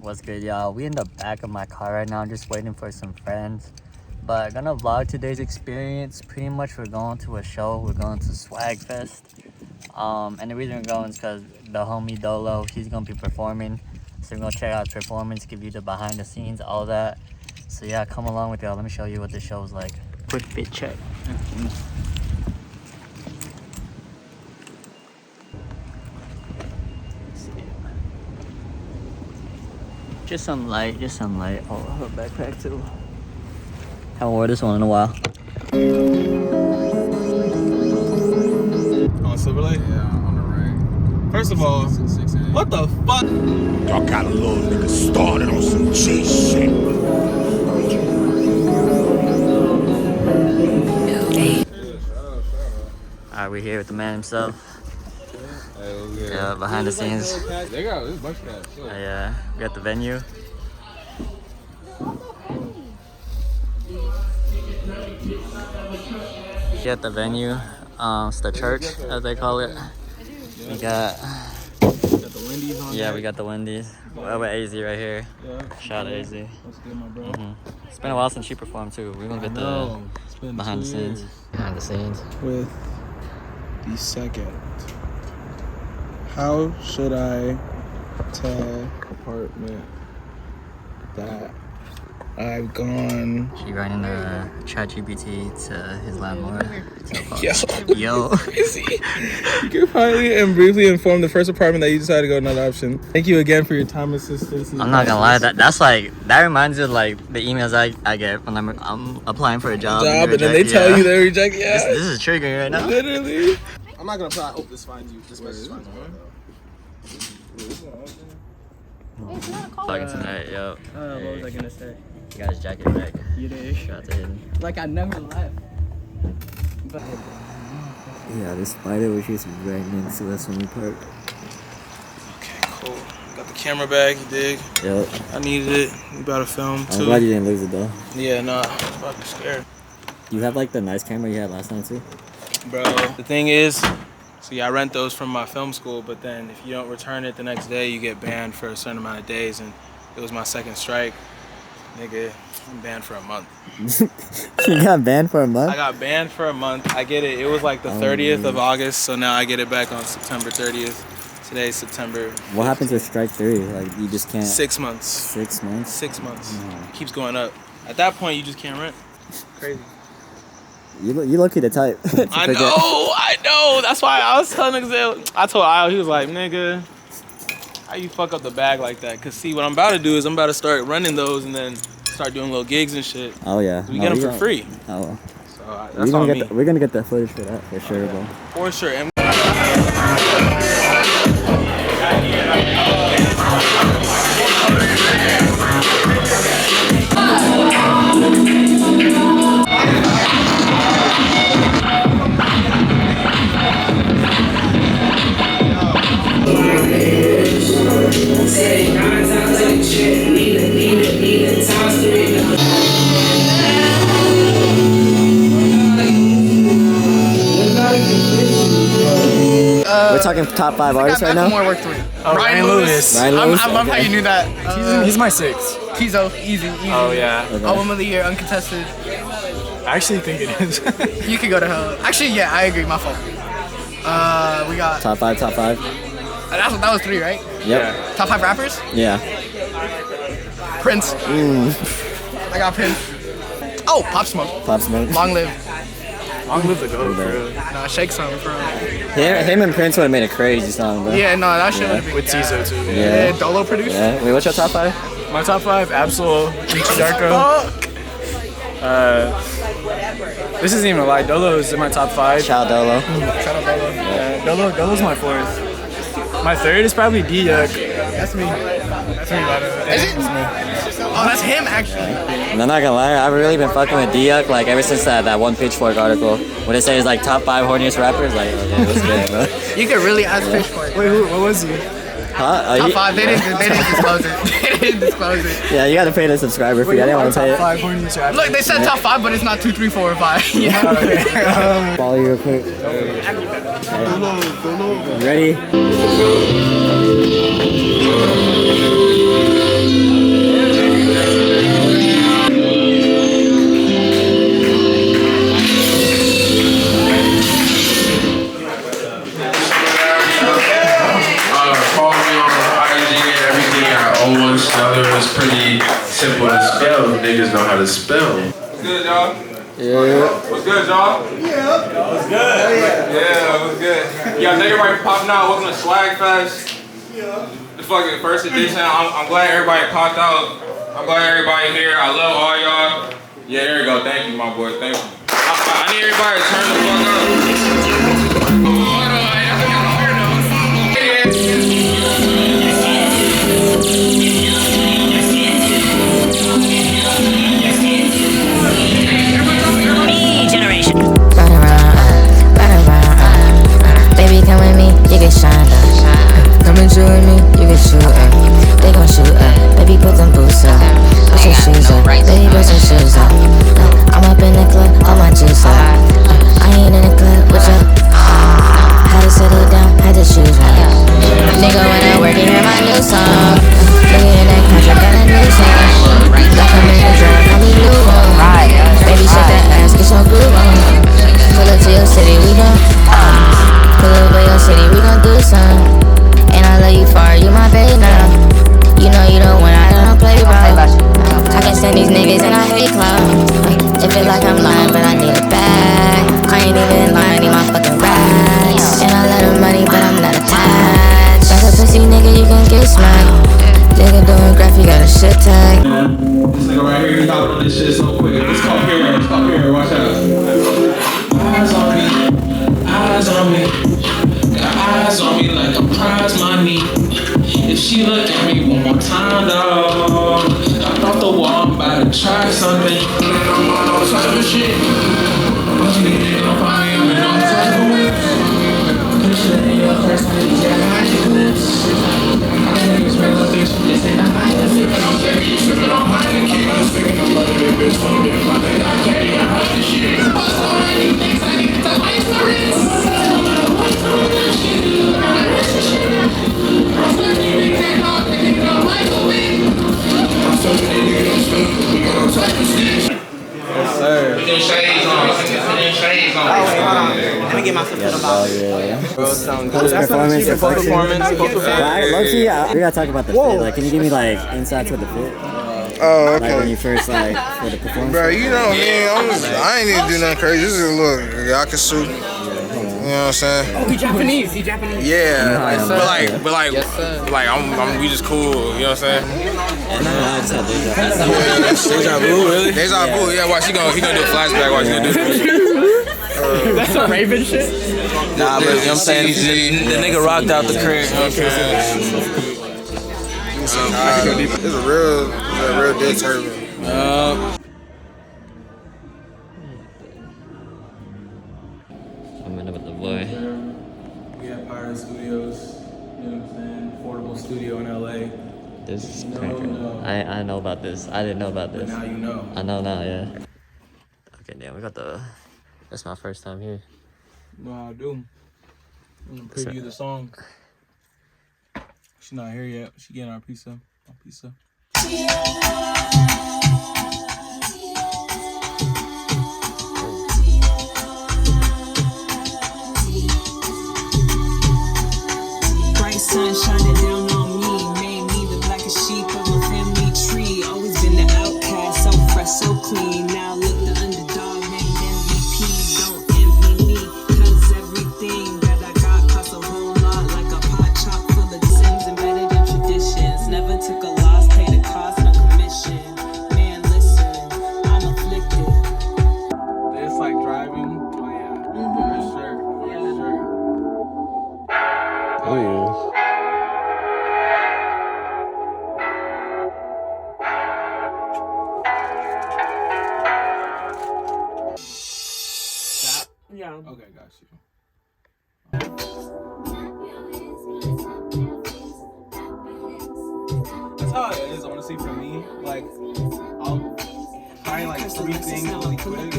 What's good, y'all? We in the back of my car right now, just waiting for some friends. But gonna vlog today's experience. Pretty much we're going to a show. We're going to Swag Fest. And the reason we're going is because the homie Dolo, he's gonna be performing. So we're gonna check out his performance, give you the behind the scenes, all that. So yeah, come along with y'all. Let me show you what the show's like. Quick fit check. Just some light. Oh, her backpack too. Haven't worn this one in a while. On Silver Lake? Yeah, on the ring. First of all, what the fuck? Y'all got a little nigga started on some G shit. Alright, we're here with the man himself. Hey, Yeah, behind the scenes. they got this bunch of cats. Yeah, we got the venue. We got the venue. It's the church, as they call it. We got the Wendy's on yeah, we got the Wendy's. We're with AZ right here. Yeah. Shout out AZ. What's good, my bro? It's been a while since she performed too. We're gonna get the behind the scenes. Behind the scenes. With the second. How should I tell apartment that I've gone? She running the ChatGPT to his landlord. Yo. Crazy. You can finally and briefly inform the first apartment that you decided to go another option. Thank you again for your time assistance. I'm not gonna lie, that reminds me of like the emails I get when I'm applying for a job. And then they tell you they reject. Yeah. This is triggering right now. Literally. I'm not gonna apply. I hope this finds you. This message finds you. Talking tonight, yo. What was I gonna say? You got his jacket back. You did. Shout out to him. Like I never left. But Yeah, this spider was just right next to us when we parked. Okay, cool. Got the camera bag, you dig? Yep. I needed it. We about to film too. I'm glad you didn't lose it though. Yeah, nah. I was fucking scared. You have like the nice camera you had last time too? Bro, the thing is, see, I rent those from my film school, but then if you don't return it the next day, you get banned for a certain amount of days, and it was my second strike. Nigga, I'm banned for a month. You got banned for a month? I got banned for a month. I get it. It was like the 30th of August, so now I get it back on September 30th. Today's September 5th. What happens with strike 3? Like you just can't... 6 months. 6 months? 6 months. Oh. It keeps going up. At that point, you just can't rent. Crazy. You lucky to type. I know. That's why I was telling niggas. I told Isle, he was like, nigga, how you fuck up the bag like that? Cause see, what I'm about to do is I'm about to start running those and then start doing little gigs and shit. Oh yeah. We get them for free. Oh. So that's on me. We're gonna get the footage for that for sure, bro. For sure. And we're talking top 5 artists right now? more work through. Ryan Lewis. Ryan Lewis? I love how you knew that. He's my 6. Tizo, easy. Oh yeah. Okay. Album of the year, uncontested. I actually think it is. You could go to hell. Actually, yeah, I agree. My fault. We got. Top 5. That was 3, right? Yep. Top 5 rappers. Yeah. Prince. I got Prince. Oh, Pop Smoke. Pop Smoke. Long live. Long live the goat, bro. Nah, shake some, bro. Him and Prince would have made a crazy song, bro. Yeah, no, that shit would be With Tizo too. Yeah. Dolo produced. Yeah. Wait, what's your top 5? My top 5: Absol, Richie Darko. This isn't even a lie. Dolo is in my top 5. Shout out Dolo. Shout out Dolo. Yeah, Dolo's my 4th. My 3rd is probably D-Yuck. That's me. That's me, by the way. Is it? Oh, that's him, actually. And I'm not gonna lie, I've really been fucking with D-Yuck like ever since that one Pitchfork article. When they say it's like top 5 horniest rappers, like okay, what's good, bro? You could really ask Pitchfork. Wait, what was he? Huh? Top 5, they didn't disclose it. They didn't disclose it. Yeah, you gotta pay the subscriber fee. I didn't want to pay it. 5 horniest rappers. Look, they said top 5, but it's not 2, 3, 4, or 5. Yeah. Follow you real quick. You ready? O1 speller is pretty simple to spell. Niggas know how to spell. What's good, y'all? Yeah. What's good, y'all? Yeah. What's good? Yeah, what's good? Yeah, thank everybody for popping out. Welcome to Swag Fest. Yeah. The fucking first edition. I'm glad everybody popped out. I'm glad everybody here. I love all y'all. Yeah, there you go. Thank you, my boy. Thank you. I need everybody to turn the fuck up. Baby, come with me, you get shined up. Come and chill with me, you get shoot up. They gon' shoot up, baby, put them boots up. Put your shoes up, baby, put some shoes up. I'm up in the club, all my juice up. I ain't in the club, what's up? Had to settle down, had to choose one. Nigga, when I work, you hear my new song. Nigga in that country, got a new song. Like I'm in the drug, call me new one. Baby, shake that ass, get your groove on. Pull up to your city, we gon' pull up to your city, we gon' do some. And I love you for you my babe now. You know you don't win, I don't play bro. I can stand these niggas and I hate clowns. It feel like I'm lying, but I need it back. I ain't even lying, I need my fucking racks. And I love the money, but I'm not attached. Like a pussy nigga, you can get smacked. Nigga doing graphic, got a shit tag. This nigga right here, he hopping on this shit so quick. It's called Hero. It's called Hero. Watch out. Eyes on me. Eyes on me. Got eyes on me like a prize money. If she look at me one more time, dawg, I off the wall, I'm about to try something. I'm on all type of shit. What you need, don't find me, I'm in all type of whips. Put shit in your first place, yeah, I like your lips. I niggas make a bitch, this ain't a high of it. I'm taking you tripping on my neck, I'm speaking of money, that bitch, phone, get my nigga, I can't even hide this shit. What's so many things I need to tell my experience? Yes, sir. Put them shades on. Put them shades on. Let me get myself put about it. Performance. Low-key, We gotta talk about the fit. Like, can you give me like insights with the fit? Oh, Like when okay. you first like for the performance. Bro, you know me, I ain't need to do nothing crazy. This is a little yakisu. You know what I'm saying? Oh, he Japanese. He Japanese. Yeah, but like, we just cool. You know what I'm saying? Deja vu, really? Deja vu. Yeah, watch he gonna do a flashback. Watch he gonna do. That's a Raven shit. Nah, but you know what I'm saying? The nigga rocked out the crib. You know what I'm saying? It's a real dead turban. I'm in with the boy. We have Pirate Studios, you know what I'm saying? Affordable studio in LA. This is crazy. I know about this. I didn't know about But this. now you know. I know now, yeah. Okay, damn, we got the. That's my first time here. You know how I do. I'm gonna preview the song. She's not here yet. She getting our pizza. Our pizza. Bright sun shining down on me, made me the blackest sheep of my family tree. Always been the outcast, so fresh, so clean. Now look, the underdog named MVP. Don't envy me, cause everything that I got costs a whole lot. Like a pot chock full of sins embedded in traditions. Never took a loss, paid a cost, no commission. Man, listen, I'm afflicted. It's like driving. Oh yeah. For sure. For sure. Oh yeah. Yeah. Okay, got you. That's how it is, honestly, for me. Like, I'll find like three things really quick.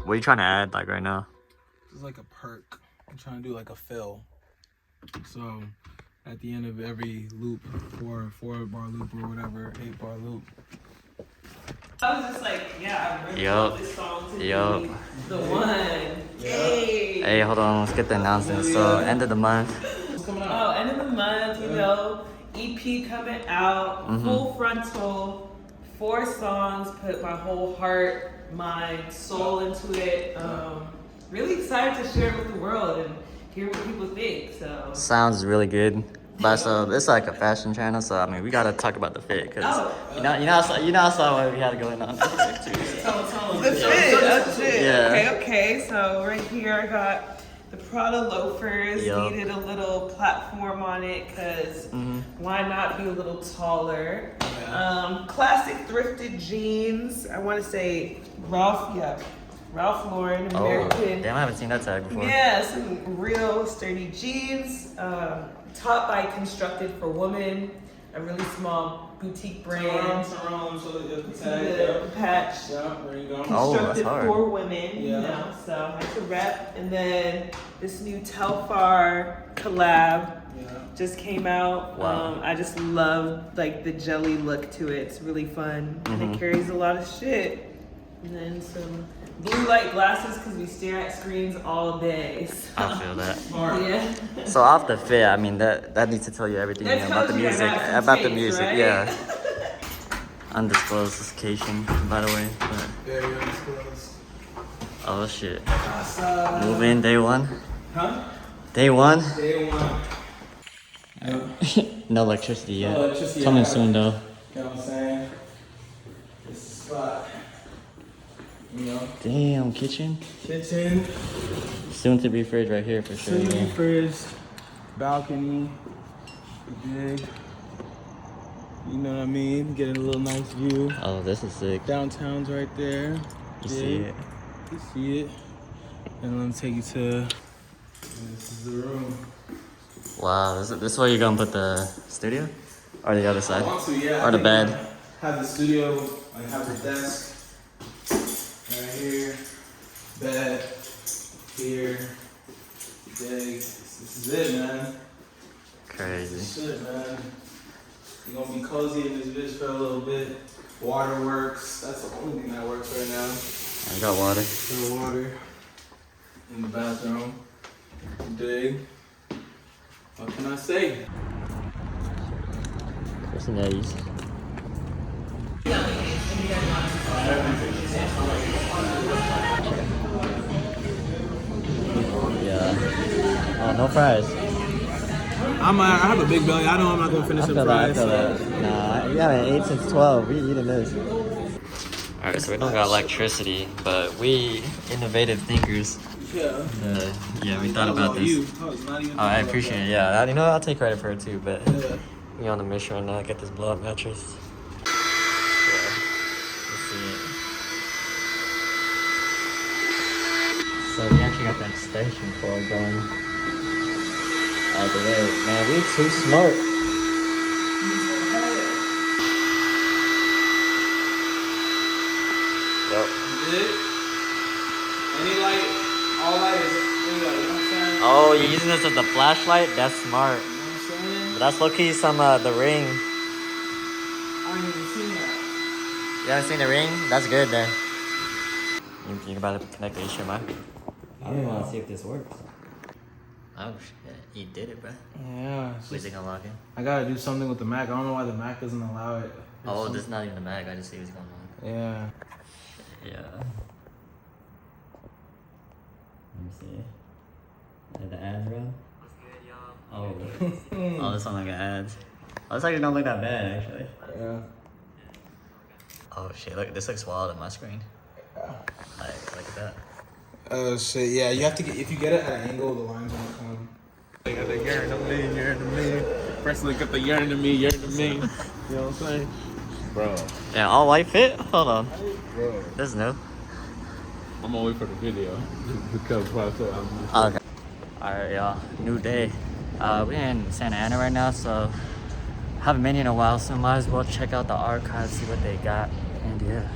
What are you trying to add like right now? This is like a perk. I'm trying to do like a fill. So, at the end of every loop, four bar loop or whatever, 8-bar loop. I was just like, yeah, I really Yup. want this song to Yup. be the one. Hey. Hey, hold on, let's get the announcement. So, end of the month. Oh, end of the the month, you know. EP coming out, full frontal, 4 songs, put my whole heart, mind, soul into it. Really excited to share it with the world and hear what people think. So sounds really good. But so it's like a fashion channel, so I mean we gotta talk about the fit, cause you know I saw what we had going on. the fit, oh shit. Yeah. Okay. So right here I got the Prada loafers. Yup. Needed a little platform on it, cause why not be a little taller? Classic thrifted jeans. I want to say Ralph Lauren, American. Damn, I haven't seen that tag before. Yeah, some real sturdy jeans. Top by Constructed for Women, a really small boutique brand. The patch. Yeah, there you go. Constructed hard. for women, you know, so that's a rep. And then this new Telfar collab just came out. Wow. I just love like the jelly look to it. It's really fun. And it carries a lot of shit. And then some blue light glasses because we stare at screens all day. So. I feel that. Yeah. So off the fit, I mean that needs to tell you everything That you know about the tells you music. about About the taste, music, right? yeah. Undisclosed location, by the way. But, Very undisclosed. oh shit. Move in day one. Huh? Day one. Day one. No electricity yet. No electricity Coming yet. soon though. You know what I'm saying? This is the spot. You know? Damn, kitchen. Kitchen. Soon to be fridge right here for sure. Sitting Yeah. fridge. Balcony. Big. You know what I mean? Getting a little nice view. Oh, this is sick. Downtown's right there. You see Big. it? You see it. And let me take you to. This is the room. Wow, this is where you're gonna put the studio? Or the other side? I want to, yeah. Or the bed? Have the studio, like have the desk right here, bed here, dig. This is it, man. Crazy. Shit, man. You're gonna be cozy in this bitch for a little bit. Water works. That's the only thing that works right now. I got water. The water in the bathroom. Dig. What can I say? Personalities. Yeah. Oh, no fries. I have a big belly. I know I'm not gonna finish the I fries. feel that. Nah, you haven't ate since 12. We eating this. Alright, so we don't got electricity, but we innovative thinkers. Yeah. Yeah, we thought about this. I appreciate it. Yeah, you know I'll take credit for it too. But we on the mission right now. Get this blow up mattress. Yeah, let's see it. So we actually got that extension cord going out the way. Man, we too smart. Yep. Any light, all light is, you know what I'm saying? Oh, you're using this as a flashlight? That's smart. You know what I'm saying? But that's low-key some the ring. I ain't even seen that. You haven't seen the ring? That's good then. You about to connect the HDMI? I really want to see if this works. Oh shit, you did it, bro. Yeah. Where's it gonna lock in? I gotta do something with the Mac. I don't know why the Mac doesn't allow it. Oh, this is not even the Mac. I just see what's going on. Yeah. Yeah. Let me see. Did the ads run? Oh. Oh, this one like ads. Oh, this actually don't look that bad, actually. Yeah. Oh shit, look, this looks wild on my screen. Like, look at that. Oh shit, yeah, you have to get, if you get it at an angle, the line's gonna come. They got the yearn to me. First look at the yearn to me. You know what I'm saying? Bro. Yeah, all white fit? Hold on. Bro. This is new. I'm gonna wait for the video. Because Okay. Alright, y'all. New day. We're in Santa Ana right now, so haven't been here in a while, so might as well check out the archives, see what they got, and yeah.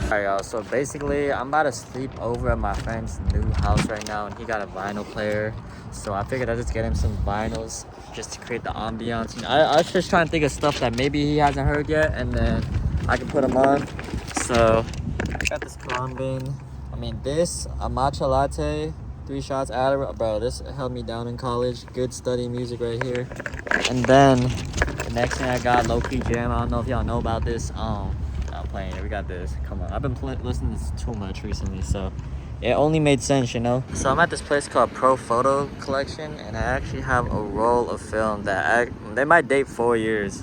Alright, y'all, so basically I'm about to sleep over at my friend's new house right now, and he got a vinyl player, so I figured I'd just get him some vinyls just to create the ambiance. You know, I was just trying to think of stuff that maybe he hasn't heard yet, and then I can put them on. So I got this Colombin, this a matcha latte, 3 shots Adderall. Bro, this held me down in college. Good study music right here. And then the next thing I got, low-key jam. I don't know if y'all know about this. I'm playing it. We got this. Come on. I've been listening to this too much recently, so it only made sense, you know. So I'm at this place called Pro Photo Collection, and I actually have a roll of film that they might date 4 years.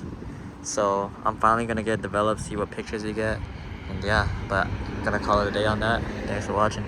So I'm finally gonna get developed, see what pictures we get, and yeah. But I'm gonna call it a day on that. Thanks for watching.